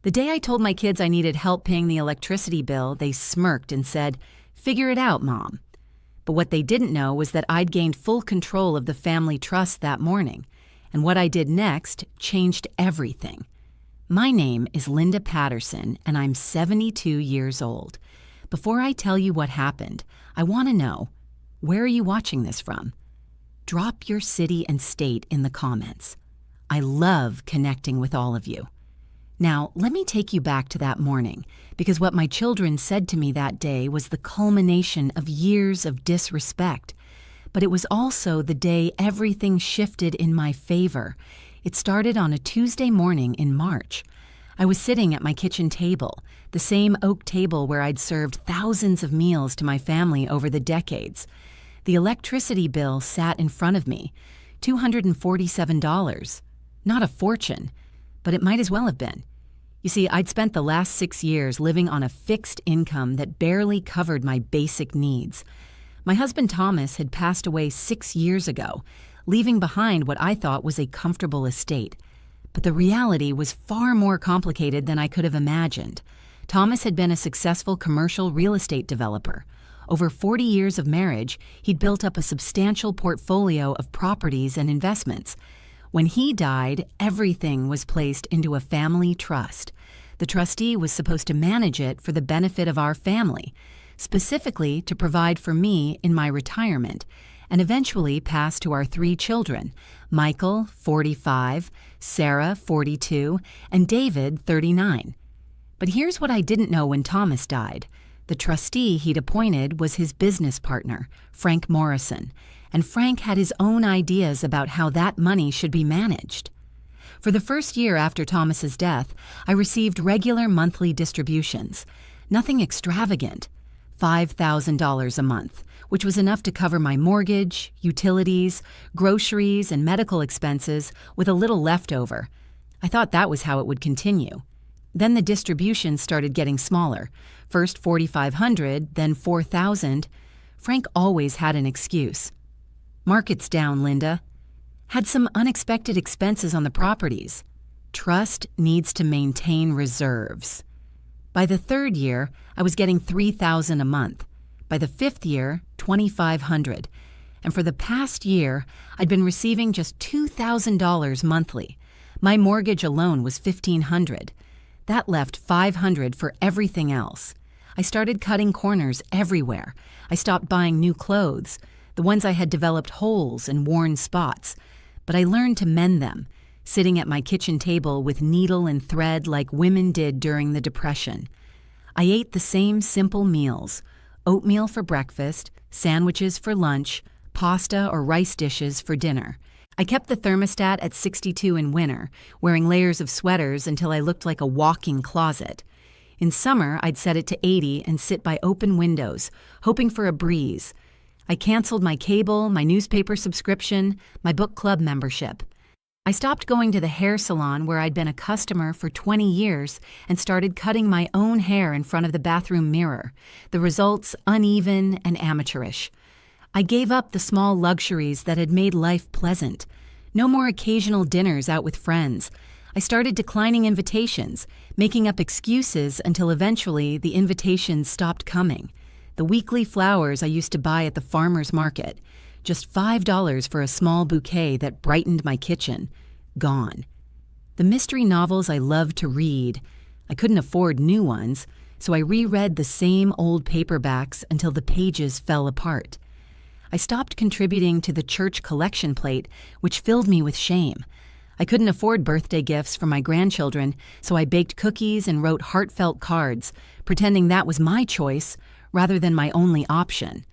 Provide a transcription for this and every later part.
The day I told my kids I needed help paying the electricity bill, they smirked and said, "Figure it out, Mom." But what they didn't know was that I'd gained full control of the family trust that morning, and what I did next changed everything. My name is Linda Patterson, and I'm 72 years old. Before I tell you what happened, I want to know, where are you watching this from? Drop your city and state in the comments. I love connecting with all of you. Now, let me take you back to that morning, because what my children said to me that day was the culmination of years of disrespect. But it was also the day everything shifted in my favor. It started on a Tuesday morning in March. I was sitting at my kitchen table, the same oak table where I'd served thousands of meals to my family over the decades. The electricity bill sat in front of me, $247. Not a fortune, but it might as well have been. You see, I'd spent the last 6 years living on a fixed income that barely covered my basic needs. My husband Thomas had passed away 6 years ago, leaving behind what I thought was a comfortable estate. But the reality was far more complicated than I could have imagined. Thomas had been a successful commercial real estate developer. Over 40 years of marriage, he'd built up a substantial portfolio of properties and investments. When he died, everything was placed into a family trust. The trustee was supposed to manage it for the benefit of our family, specifically to provide for me in my retirement, and eventually pass to our 3 children, Michael, 45, Sarah, 42, and David, 39. But here's what I didn't know when Thomas died. The trustee he'd appointed was his business partner, Frank Morrison, and Frank had his own ideas about how that money should be managed. For the first year after Thomas's death, I received regular monthly distributions. Nothing extravagant. $5,000 a month, which was enough to cover my mortgage, utilities, groceries, and medical expenses with a little left over. I thought that was how it would continue. Then the distributions started getting smaller. First $4,500, then $4,000. Frank always had an excuse. Market's down, Linda. Had some unexpected expenses on the properties. Trust needs to maintain reserves. By the 3rd year, I was getting $3,000 a month. By the 5th year, $2,500. And for the past year, I'd been receiving just $2,000 monthly. My mortgage alone was $1,500. That left $500 for everything else. I started cutting corners everywhere. I stopped buying new clothes. The ones I had developed holes and worn spots. But I learned to mend them, sitting at my kitchen table with needle and thread like women did during the Depression. I ate the same simple meals: oatmeal for breakfast, sandwiches for lunch, pasta or rice dishes for dinner. I kept the thermostat at 62 in winter, wearing layers of sweaters until I looked like a walking closet. In summer, I'd set it to 80 and sit by open windows, hoping for a breeze. I canceled my cable, my newspaper subscription, my book club membership. I stopped going to the hair salon where I'd been a customer for 20 years and started cutting my own hair in front of the bathroom mirror, the results uneven and amateurish. I gave up the small luxuries that had made life pleasant. No more occasional dinners out with friends. I started declining invitations, making up excuses until eventually the invitations stopped coming. The weekly flowers I used to buy at the farmer's market, just $5 for a small bouquet that brightened my kitchen, gone. The mystery novels I loved to read, I couldn't afford new ones, so I reread the same old paperbacks until the pages fell apart. I stopped contributing to the church collection plate, which filled me with shame. I couldn't afford birthday gifts for my grandchildren, so I baked cookies and wrote heartfelt cards, pretending that was my choice rather than my only option.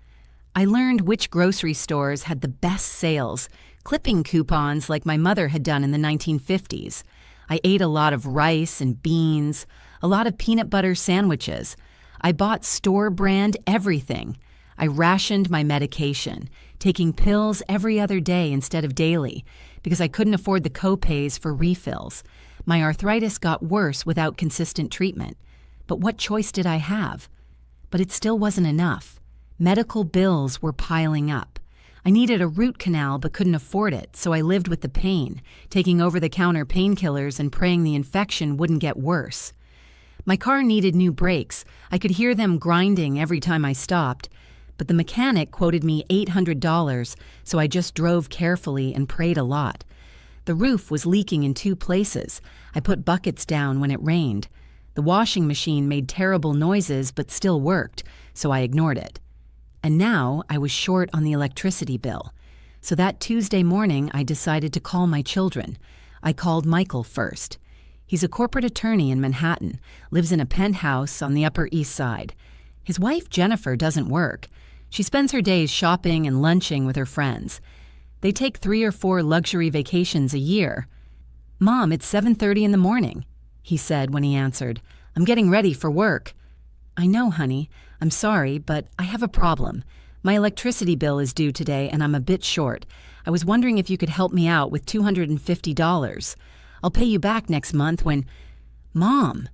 I learned which grocery stores had the best sales, clipping coupons like my mother had done in the 1950s. I ate a lot of rice and beans, a lot of peanut butter sandwiches. I bought store-brand everything. I rationed my medication, taking pills every other day instead of daily, because I couldn't afford the co-pays for refills. My arthritis got worse without consistent treatment. But what choice did I have? But it still wasn't enough. Medical bills were piling up. I needed a root canal but couldn't afford it, so I lived with the pain, taking over-the-counter painkillers and praying the infection wouldn't get worse. My car needed new brakes. I could hear them grinding every time I stopped, but the mechanic quoted me $800, so I just drove carefully and prayed a lot. The roof was leaking in 2 places. I put buckets down when it rained. The washing machine made terrible noises but still worked, so I ignored it. And now I was short on the electricity bill. So that Tuesday morning, I decided to call my children. I called Michael first. He's a corporate attorney in Manhattan, lives in a penthouse on the Upper East Side. His wife, Jennifer, doesn't work. She spends her days shopping and lunching with her friends. They take 3 or 4 luxury vacations a year. "Mom, it's 7:30 in the morning," he said when he answered. "I'm getting ready for work." "I know, honey. I'm sorry, but I have a problem. My electricity bill is due today and I'm a bit short. I was wondering if you could help me out with $250. I'll pay you back next month when—" "Mom!"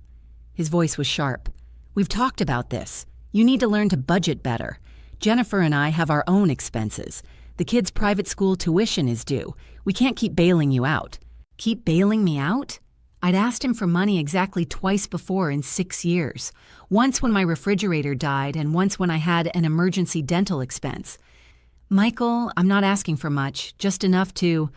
His voice was sharp. "We've talked about this. You need to learn to budget better. Jennifer and I have our own expenses. The kids' private school tuition is due. We can't keep bailing you out." "Keep bailing me out?" I'd asked him for money exactly twice before in 6 years. Once when my refrigerator died and once when I had an emergency dental expense. "Michael, I'm not asking for much, just enough to—"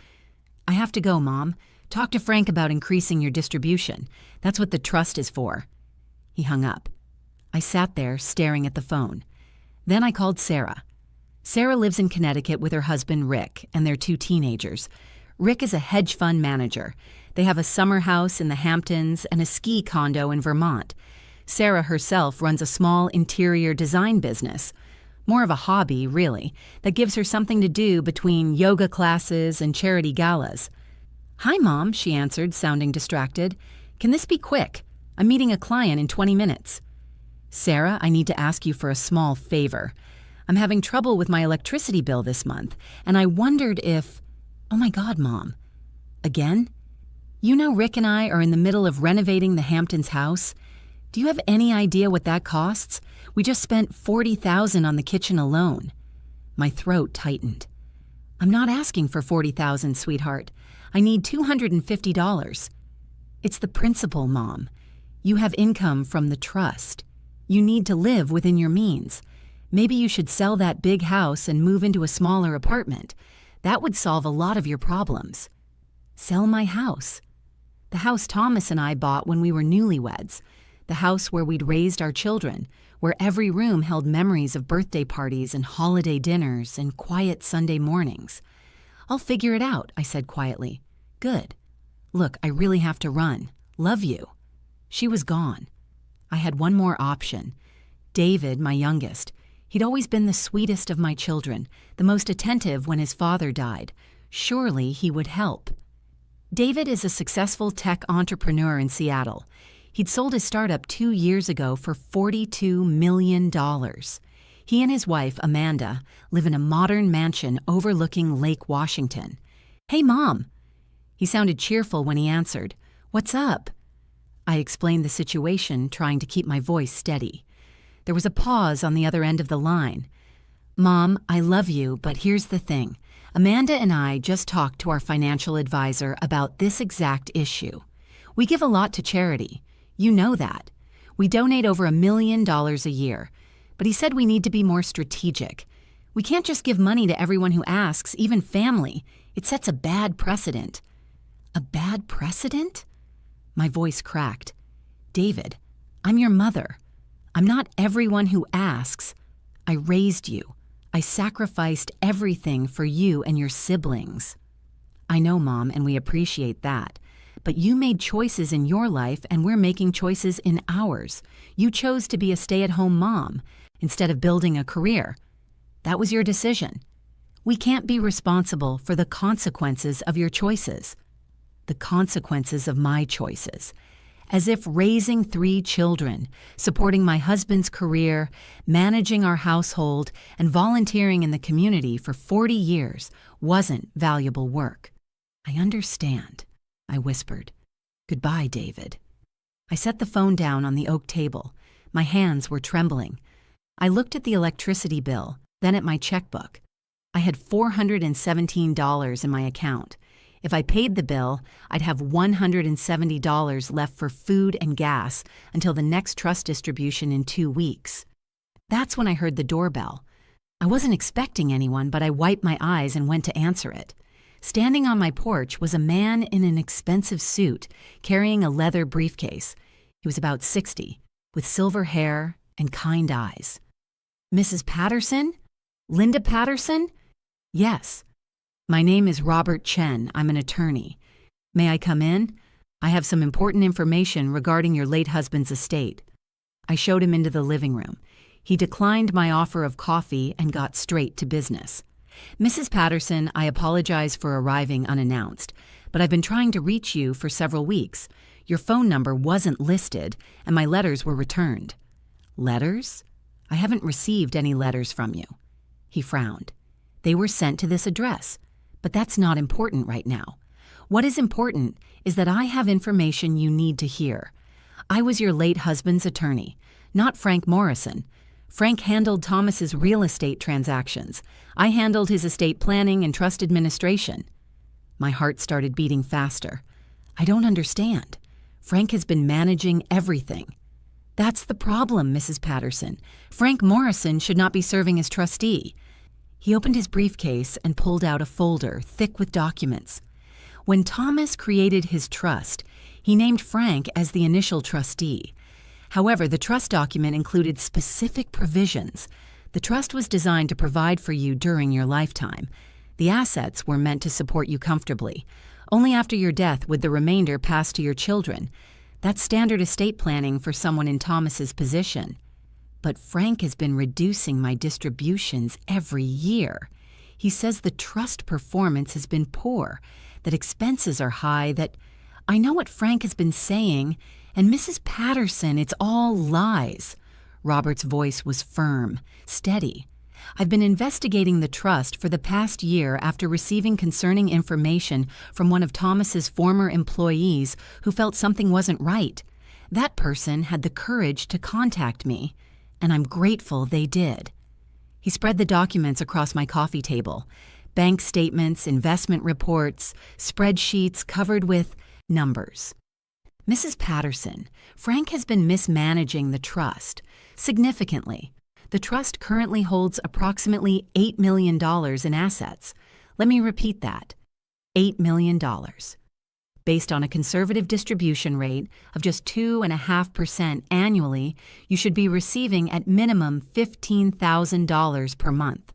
"I have to go, Mom. Talk to Frank about increasing your distribution. That's what the trust is for." He hung up. I sat there staring at the phone. Then I called Sarah. Sarah lives in Connecticut with her husband, Rick, and their 2 teenagers. Rick is a hedge fund manager. They have a summer house in the Hamptons and a ski condo in Vermont. Sarah herself runs a small interior design business. More of a hobby, really, that gives her something to do between yoga classes and charity galas. "Hi, Mom," she answered, sounding distracted. "Can this be quick? I'm meeting a client in 20 minutes. "Sarah, I need to ask you for a small favor. I'm having trouble with my electricity bill this month, and I wondered if—" "Oh my God, Mom. Again? You know Rick and I are in the middle of renovating the Hamptons house. Do you have any idea what that costs? We just spent $40,000 on the kitchen alone." My throat tightened. "I'm not asking for $40,000, sweetheart. I need $250. It's the principle, Mom. You have income from the trust. You need to live within your means. Maybe you should sell that big house and move into a smaller apartment. That would solve a lot of your problems." "Sell my house?" "The house Thomas and I bought when we were newlyweds. The house where we'd raised our children, where every room held memories of birthday parties and holiday dinners and quiet Sunday mornings." "I'll figure it out," I said quietly. "Good. Look, I really have to run. Love you." She was gone. I had one more option. David, my youngest. He'd always been the sweetest of my children, the most attentive when his father died. Surely he would help. David is a successful tech entrepreneur in Seattle. He'd sold his startup 2 years ago for $42 million. He and his wife, Amanda, live in a modern mansion overlooking Lake Washington. "Hey, Mom." He sounded cheerful when he answered. "What's up?" I explained the situation, trying to keep my voice steady. There was a pause on the other end of the line. "Mom, I love you, but here's the thing. Amanda and I just talked to our financial advisor about this exact issue. We give a lot to charity. You know that. We donate over $1 million a year. But he said we need to be more strategic. We can't just give money to everyone who asks, even family. It sets a bad precedent." "A bad precedent?" My voice cracked. "David, I'm your mother. I'm not everyone who asks. I raised you. I sacrificed everything for you and your siblings." "I know, Mom, and we appreciate that. But you made choices in your life, and we're making choices in ours. You chose to be a stay-at-home mom instead of building a career. That was your decision. We can't be responsible for the consequences of your choices." The consequences of my choices. As if raising 3 children, supporting my husband's career, managing our household, and volunteering in the community for 40 years wasn't valuable work. "I understand," I whispered. "Goodbye, David." I set the phone down on the oak table. My hands were trembling. I looked at the electricity bill, then at my checkbook. I had $417 in my account. If I paid the bill, I'd have $170 left for food and gas until the next trust distribution in 2 weeks. That's when I heard the doorbell. I wasn't expecting anyone, but I wiped my eyes and went to answer it. Standing on my porch was a man in an expensive suit, carrying a leather briefcase. He was about 60, with silver hair and kind eyes. "Mrs. Patterson? Linda Patterson?" "Yes. My name is Robert Chen. I'm an attorney. May I come in? I have some important information regarding your late husband's estate." I showed him into the living room. He declined my offer of coffee and got straight to business. "Mrs. Patterson, I apologize for arriving unannounced, but I've been trying to reach you for several weeks. Your phone number wasn't listed, and my letters were returned." "Letters? I haven't received any letters from you." He frowned. "They were sent to this address, but that's not important right now. What is important is that I have information you need to hear. I was your late husband's attorney, not Frank Morrison. Frank handled Thomas's real estate transactions. I handled his estate planning and trust administration." My heart started beating faster. "I don't understand. Frank has been managing everything." "That's the problem, Mrs. Patterson. Frank Morrison should not be serving as trustee." He opened his briefcase and pulled out a folder thick with documents. When Thomas created his trust, he named Frank as the initial trustee. However, the trust document included specific provisions. The trust was designed to provide for you during your lifetime. The assets were meant to support you comfortably. Only after your death would the remainder pass to your children. That's standard estate planning for someone in Thomas's position. But Frank has been reducing my distributions every year. He says the trust performance has been poor, that expenses are high, that I know what Frank has been saying, and Mrs. Patterson, it's all lies. Robert's voice was firm, steady. I've been investigating the trust for the past year after receiving concerning information from one of Thomas's former employees who felt something wasn't right. That person had the courage to contact me, and I'm grateful they did. He spread the documents across my coffee table. Bank statements, investment reports, spreadsheets covered with numbers. "Mrs. Patterson, Frank has been mismanaging the trust significantly. The trust currently holds approximately $8 million in assets. Let me repeat that. $8 million. Based on a conservative distribution rate of just 2.5% annually, you should be receiving at minimum $15,000 per month.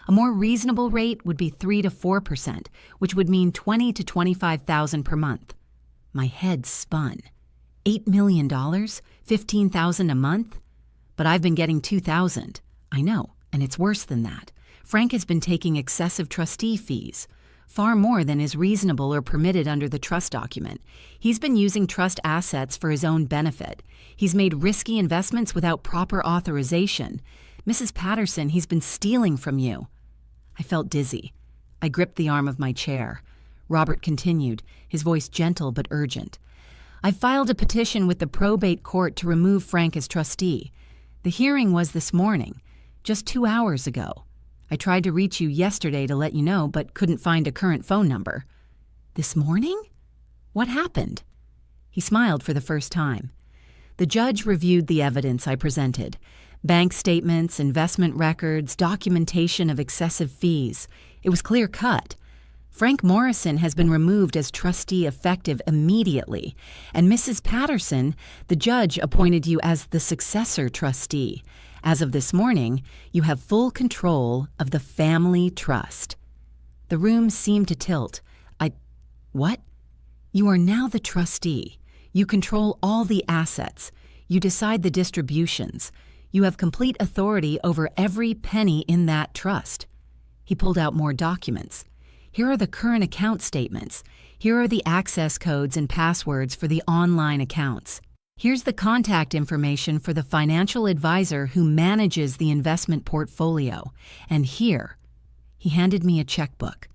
A more reasonable rate would be 3 to 4%, which would mean $20,000 to $25,000 per month." My head spun. $8 million? $15,000 a month? But I've been getting $2,000. I know, and it's worse than that. Frank has been taking excessive trustee fees, far more than is reasonable or permitted under the trust document. He's been using trust assets for his own benefit. He's made risky investments without proper authorization. Mrs. Patterson, he's been stealing from you. I felt dizzy. I gripped the arm of my chair. Robert continued, his voice gentle but urgent. "I've filed a petition with the probate court to remove Frank as trustee. The hearing was this morning, just 2 hours ago. I tried to reach you yesterday to let you know, but couldn't find a current phone number." "This morning? What happened?" He smiled for the first time. "The judge reviewed the evidence I presented. Bank statements, investment records, documentation of excessive fees. It was clear-cut. Frank Morrison has been removed as trustee effective immediately, and Mrs. Patterson, the judge appointed you as the successor trustee. As of this morning, you have full control of the family trust." The room seemed to tilt. What? "You are now the trustee. You control all the assets. You decide the distributions. You have complete authority over every penny in that trust." He pulled out more documents. "Here are the current account statements. Here are the access codes and passwords for the online accounts. Here's the contact information for the financial advisor who manages the investment portfolio. And here," he handed me a checkbook,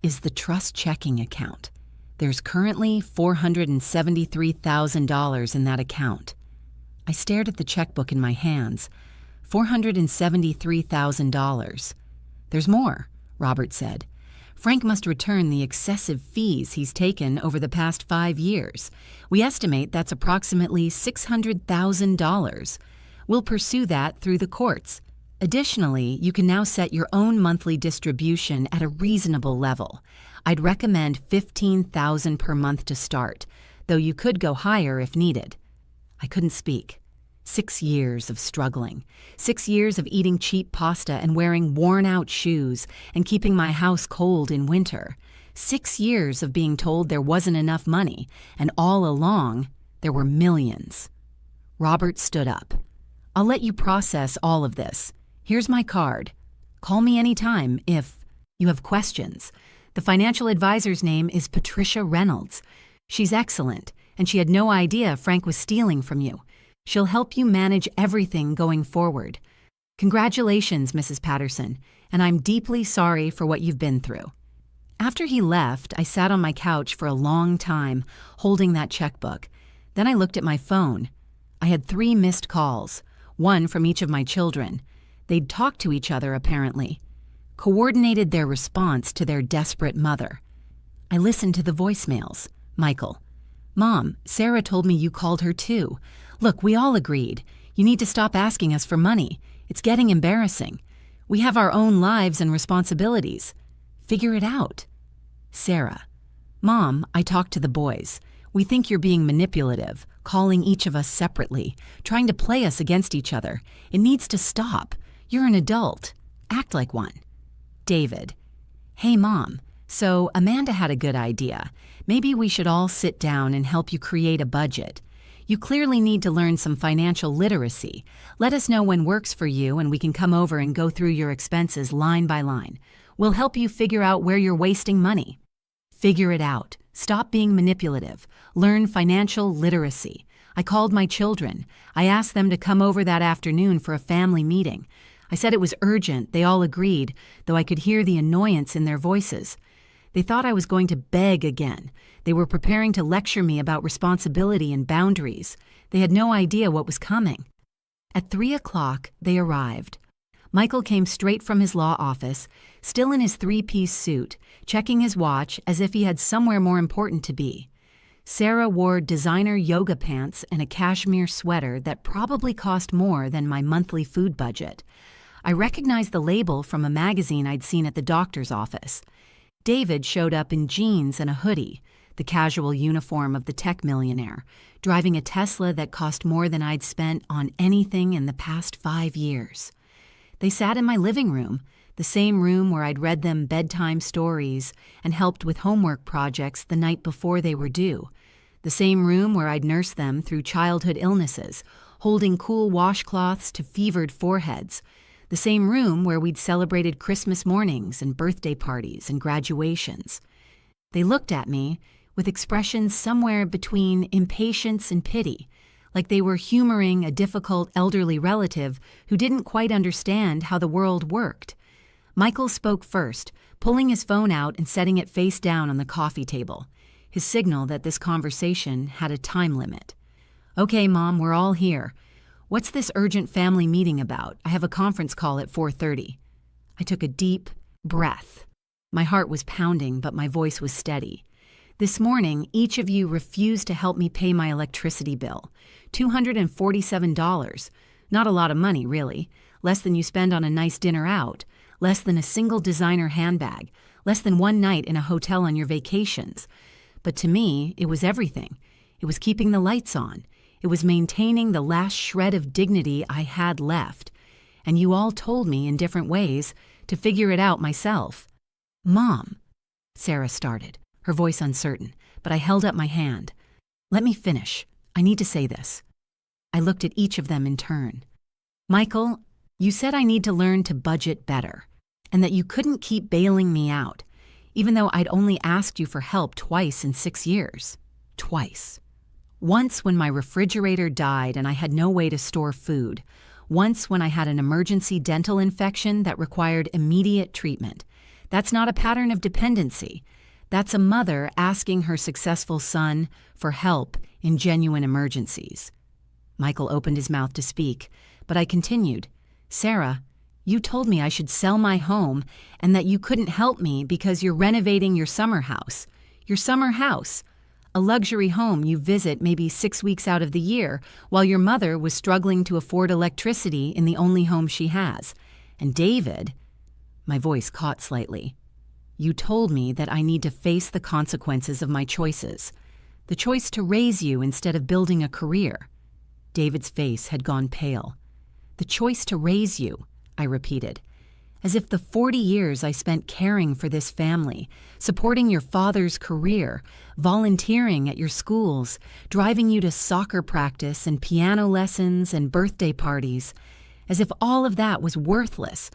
"is the trust checking account. There's currently $473,000 in that account." I stared at the checkbook in my hands. $473,000. "There's more," Robert said. Frank must return the excessive fees he's taken over the past 5 years. We estimate that's approximately $600,000. We'll pursue that through the courts. Additionally, you can now set your own monthly distribution at a reasonable level. I'd recommend $15,000 per month to start, though you could go higher if needed. I couldn't speak. 6 years of struggling. 6 years of eating cheap pasta and wearing worn-out shoes and keeping my house cold in winter. 6 years of being told there wasn't enough money, and all along, there were millions. Robert stood up. I'll let you process all of this. Here's my card. Call me anytime if you have questions. The financial advisor's name is Patricia Reynolds. She's excellent, and she had no idea Frank was stealing from you. She'll help you manage everything going forward. Congratulations, Mrs. Patterson, and I'm deeply sorry for what you've been through. After he left, I sat on my couch for a long time, holding that checkbook. Then I looked at my phone. I had 3 missed calls, one from each of my children. They'd talked to each other, apparently. Coordinated their response to their desperate mother. I listened to the voicemails. Michael. Mom, Sarah told me you called her too. Look, we all agreed. You need to stop asking us for money. It's getting embarrassing. We have our own lives and responsibilities. Figure it out. Sarah. Mom, I talked to the boys. We think you're being manipulative, calling each of us separately, trying to play us against each other. It needs to stop. You're an adult. Act like one. David. Hey, Mom. So Amanda had a good idea. Maybe we should all sit down and help you create a budget. You clearly need to learn some financial literacy. Let us know when works for you and we can come over and go through your expenses line by line. We'll help you figure out where you're wasting money. Figure it out. Stop being manipulative. Learn financial literacy. I called my children. I asked them to come over that afternoon for a family meeting. I said it was urgent. They all agreed, though I could hear the annoyance in their voices. They thought I was going to beg again. They were preparing to lecture me about responsibility and boundaries. They had no idea what was coming. At 3 o'clock, they arrived. Michael came straight from his law office, still in his 3-piece suit, checking his watch as if he had somewhere more important to be. Sarah wore designer yoga pants and a cashmere sweater that probably cost more than my monthly food budget. I recognized the label from a magazine I'd seen at the doctor's office. David showed up in jeans and a hoodie, the casual uniform of the tech millionaire, driving a Tesla that cost more than I'd spent on anything in the past 5 years. They sat in my living room, the same room where I'd read them bedtime stories and helped with homework projects the night before they were due, the same room where I'd nursed them through childhood illnesses, holding cool washcloths to fevered foreheads, the same room where we'd celebrated Christmas mornings and birthday parties and graduations. They looked at me with expressions somewhere between impatience and pity, like they were humoring a difficult elderly relative who didn't quite understand how the world worked. Michael spoke first, pulling his phone out and setting it face down on the coffee table, his signal that this conversation had a time limit. Okay, Mom, we're all here. What's this urgent family meeting about? I have a conference call at 4:30. I took a deep breath. My heart was pounding, but my voice was steady. This morning, each of you refused to help me pay my electricity bill. $247. Not a lot of money, really. Less than you spend on a nice dinner out. Less than a single designer handbag. Less than one night in a hotel on your vacations. But to me, it was everything. It was keeping the lights on. It was maintaining the last shred of dignity I had left. And you all told me in different ways to figure it out myself. Mom, Sarah started, her voice uncertain, but I held up my hand. Let me finish. I need to say this. I looked at each of them in turn. Michael, you said I need to learn to budget better, and that you couldn't keep bailing me out, even though I'd only asked you for help twice in 6 years. Twice. Once when my refrigerator died and I had no way to store food. Once when I had an emergency dental infection that required immediate treatment. That's not a pattern of dependency. That's a mother asking her successful son for help in genuine emergencies. Michael opened his mouth to speak, but I continued. Sarah, You told me I should sell my home and that you couldn't help me because you're renovating your summer house. Your summer house, a luxury home you visit maybe 6 weeks out of the year while your mother was struggling to afford electricity in the only home she has. And David, my voice caught slightly. You told me that I need to face the consequences of my choices. The choice to raise you instead of building a career. David's face had gone pale. The choice to raise you, I repeated, as if the 40 years I spent caring for this family, supporting your father's career, volunteering at your schools, driving you to soccer practice and piano lessons and birthday parties, as if all of that was worthless,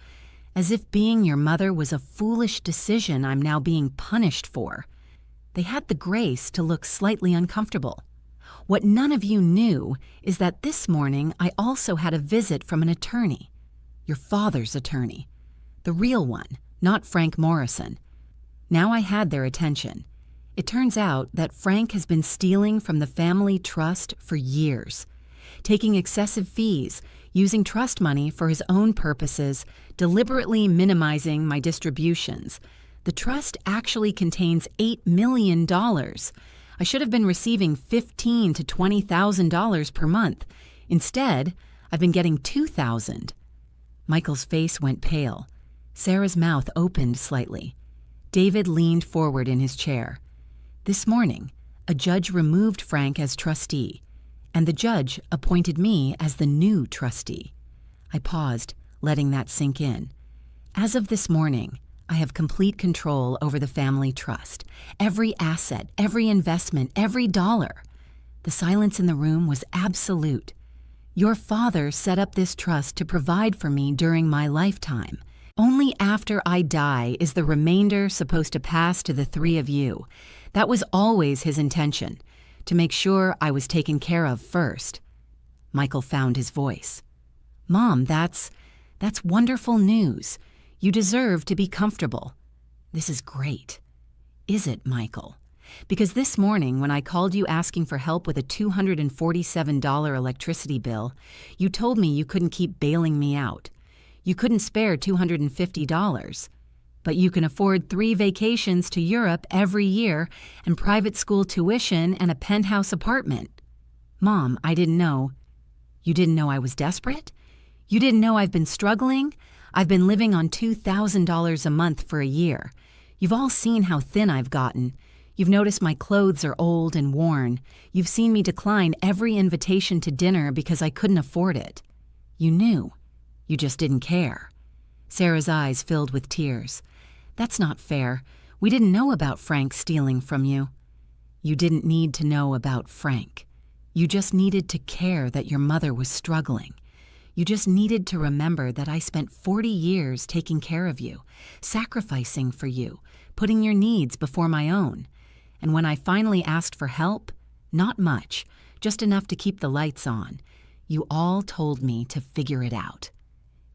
as if being your mother was a foolish decision I'm now being punished for. They had the grace to look slightly uncomfortable. What none of you knew is that this morning I also had a visit from an attorney. Your father's attorney. The real one, not Frank Morrison. Now I had their attention. It turns out that Frank has been stealing from the family trust for years, taking excessive fees, using trust money for his own purposes, deliberately minimizing my distributions. The trust actually contains $8 million. I should have been receiving $15,000 to $20,000 per month. Instead, I've been getting $2,000. Michael's face went pale. Sarah's mouth opened slightly. David leaned forward in his chair. This morning, a judge removed Frank as trustee, and the judge appointed me as the new trustee. I paused, letting that sink in. As of this morning, I have complete control over the family trust. Every asset, every investment, every dollar. The silence in the room was absolute. Your father set up this trust to provide for me during my lifetime. Only after I die is the remainder supposed to pass to the three of you. That was always his intention, to make sure I was taken care of first. Michael found his voice. Mom, that's wonderful news. You deserve to be comfortable. This is great. Is it, Michael? Because this morning, when I called you asking for help with a $247 electricity bill, you told me you couldn't keep bailing me out. You couldn't spare $250, but you can afford 3 vacations to Europe every year and private school tuition and a penthouse apartment. Mom, I didn't know. You didn't know I was desperate? You didn't know I've been struggling? I've been living on $2,000 a month for a year. You've all seen how thin I've gotten. You've noticed my clothes are old and worn. You've seen me decline every invitation to dinner because I couldn't afford it. You knew. You just didn't care. Sarah's eyes filled with tears. That's not fair. We didn't know about Frank stealing from you. You didn't need to know about Frank. You just needed to care that your mother was struggling. You just needed to remember that I spent 40 years taking care of you, sacrificing for you, putting your needs before my own. And when I finally asked for help, not much, just enough to keep the lights on, you all told me to figure it out.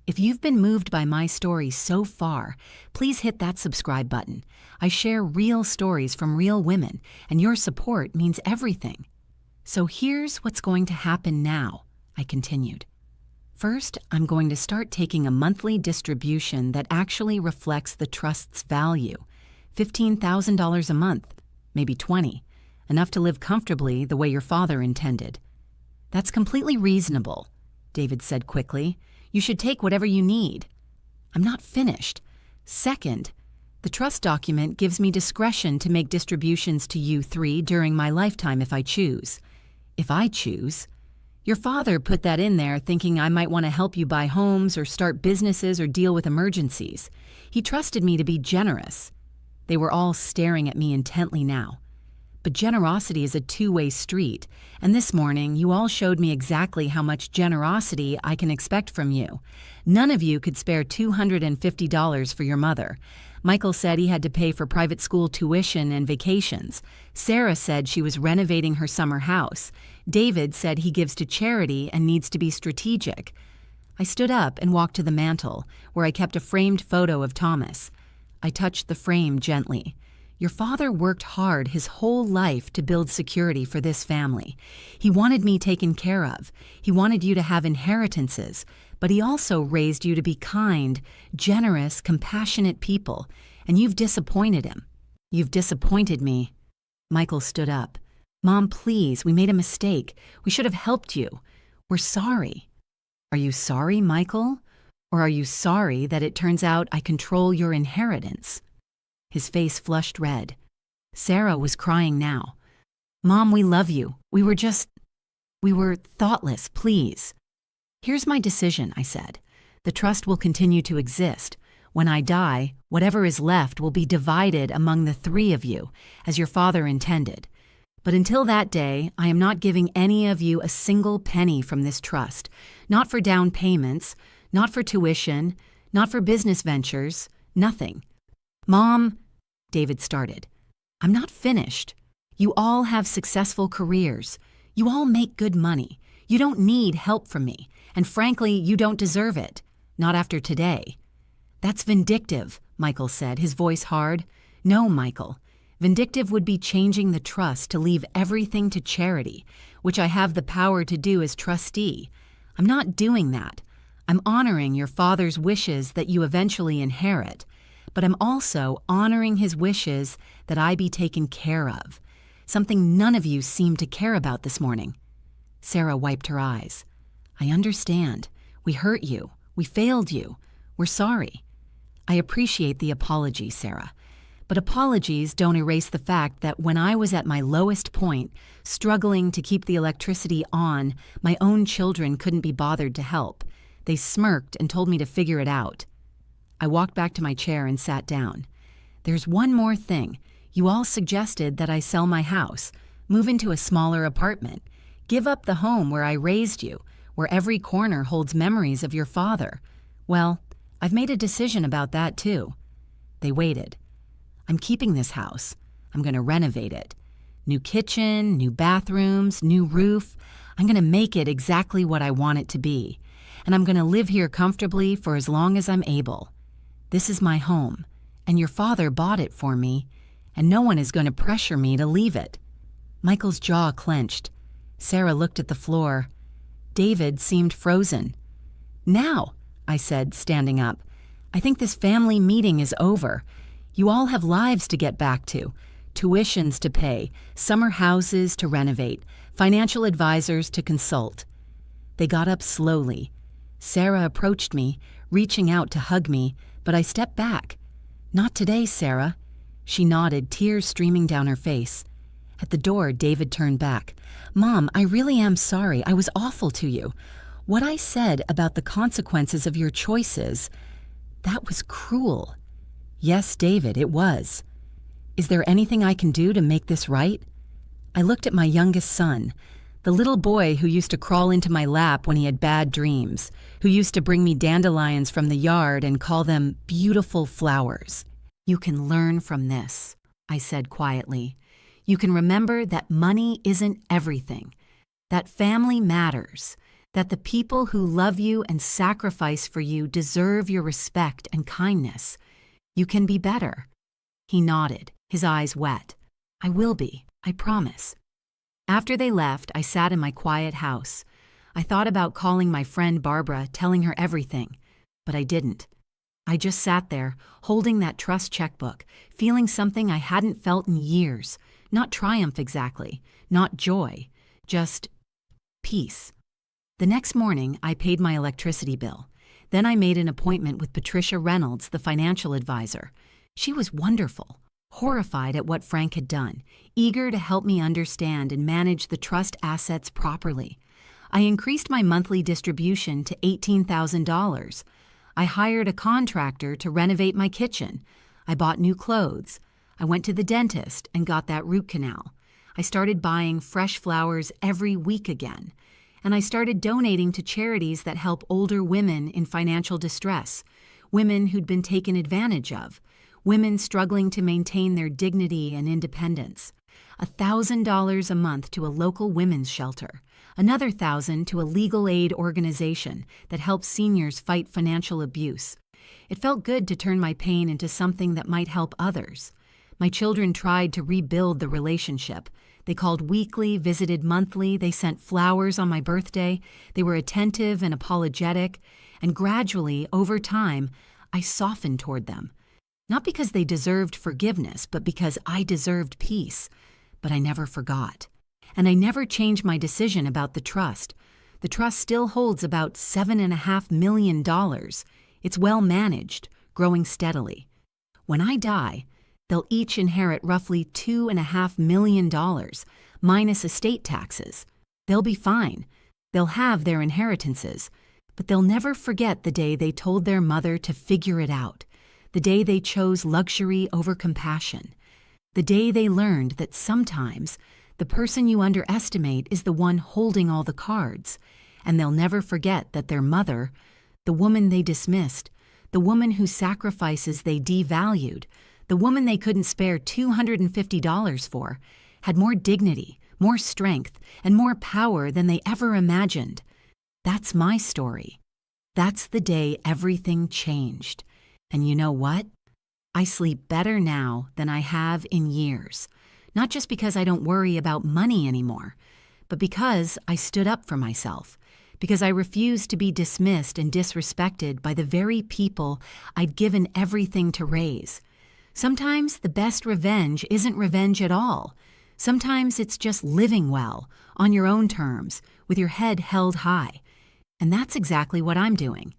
If you've been moved by my story so far, please hit that subscribe button. I share real stories from real women, and your support means everything. So here's what's going to happen now, I continued. First, I'm going to start taking a monthly distribution that actually reflects the trust's value, $15,000 a month, maybe $20,000, enough to live comfortably the way your father intended. That's completely reasonable, David said quickly. You should take whatever you need. I'm not finished. Second, the trust document gives me discretion to make distributions to you 3 during my lifetime if I choose. If I choose. Your father put that in there thinking I might want to help you buy homes or start businesses or deal with emergencies. He trusted me to be generous. They were all staring at me intently now. But generosity is a two-way street, and this morning you all showed me exactly how much generosity I can expect from you. None of you could spare $250 for your mother. Michael said he had to pay for private school tuition and vacations. Sarah said she was renovating her summer house. David said he gives to charity and needs to be strategic. I stood up and walked to the mantel, where I kept a framed photo of Thomas. I touched the frame gently. Your father worked hard his whole life to build security for this family. He wanted me taken care of. He wanted you to have inheritances, but he also raised you to be kind, generous, compassionate people, and you've disappointed him. You've disappointed me." Michael stood up. "Mom, please, we made a mistake. We should have helped you. We're sorry." "Are you sorry, Michael? Or are you sorry that it turns out I control your inheritance?" His face flushed red. Sarah was crying now. "Mom, we love you. We were thoughtless, please." "Here's my decision," I said. "The trust will continue to exist. When I die, whatever is left will be divided among the three of you, as your father intended. But until that day, I am not giving any of you a single penny from this trust. Not for down payments, not for tuition, not for business ventures, nothing." "Mom," David started. "I'm not finished. You all have successful careers. You all make good money. You don't need help from me, and frankly, you don't deserve it. Not after today." "That's vindictive," Michael said, his voice hard. "No, Michael. Vindictive would be changing the trust to leave everything to charity, which I have the power to do as trustee. I'm not doing that. I'm honoring your father's wishes that you eventually inherit, but I'm also honoring his wishes that I be taken care of, something none of you seem to care about this morning." Sarah wiped her eyes. "I understand. We hurt you. We failed you. We're sorry." "I appreciate the apology, Sarah. But apologies don't erase the fact that when I was at my lowest point, struggling to keep the electricity on, my own children couldn't be bothered to help. They smirked and told me to figure it out." I walked back to my chair and sat down. "There's one more thing. You all suggested that I sell my house, move into a smaller apartment, give up the home where I raised you, where every corner holds memories of your father. Well, I've made a decision about that too." They waited. "I'm keeping this house. I'm going to renovate it. New kitchen, new bathrooms, new roof. I'm going to make it exactly what I want it to be. And I'm going to live here comfortably for as long as I'm able. This is my home, and your father bought it for me, and no one is going to pressure me to leave it." Michael's jaw clenched. Sarah looked at the floor. David seemed frozen. "Now," I said, standing up, "I think this family meeting is over. You all have lives to get back to, tuitions to pay, summer houses to renovate, financial advisors to consult." They got up slowly. Sarah approached me, reaching out to hug me, but I stepped back. "Not today, Sarah." She nodded, tears streaming down her face. At the door, David turned back. "Mom, I really am sorry. I was awful to you. What I said about the consequences of your choices, that was cruel." "Yes, David, it was. Is there anything I can do to make this right?" I looked at my youngest son, the little boy who used to crawl into my lap when he had bad dreams, who used to bring me dandelions from the yard and call them beautiful flowers. "You can learn from this," I said quietly. "You can remember that money isn't everything, that family matters, that the people who love you and sacrifice for you deserve your respect and kindness. You can be better." He nodded, his eyes wet. "I will be, I promise." After they left, I sat in my quiet house. I thought about calling my friend Barbara, telling her everything, but I didn't. I just sat there, holding that trust checkbook, feeling something I hadn't felt in years. Not triumph exactly, not joy, just peace. The next morning, I paid my electricity bill. Then I made an appointment with Patricia Reynolds, the financial advisor. She was wonderful, horrified at what Frank had done, eager to help me understand and manage the trust assets properly. I increased my monthly distribution to $18,000. I hired a contractor to renovate my kitchen. I bought new clothes. I went to the dentist and got that root canal. I started buying fresh flowers every week again. And I started donating to charities that help older women in financial distress, women who'd been taken advantage of, women struggling to maintain their dignity and independence. $1,000 a month to a local women's shelter, another $1,000 to a legal aid organization that helps seniors fight financial abuse. It felt good to turn my pain into something that might help others. My children tried to rebuild the relationship. They called weekly, visited monthly, they sent flowers on my birthday, they were attentive and apologetic, and gradually, over time, I softened toward them. Not because they deserved forgiveness, but because I deserved peace. But I never forgot. And I never changed my decision about the trust. The trust still holds about $7.5 million. It's well managed, growing steadily. When I die, they'll each inherit roughly $2.5 million, minus estate taxes. They'll be fine. They'll have their inheritances. But they'll never forget the day they told their mother to figure it out, the day they chose luxury over compassion, the day they learned that sometimes the person you underestimate is the one holding all the cards, and they'll never forget that their mother, the woman they dismissed, the woman whose sacrifices they devalued, the woman they couldn't spare $250 for, had more dignity, more strength, and more power than they ever imagined. That's my story. That's the day everything changed. And you know what? I sleep better now than I have in years. Not just because I don't worry about money anymore, but because I stood up for myself, because I refused to be dismissed and disrespected by the very people I'd given everything to raise. Sometimes the best revenge isn't revenge at all. Sometimes it's just living well, on your own terms, with your head held high. And that's exactly what I'm doing.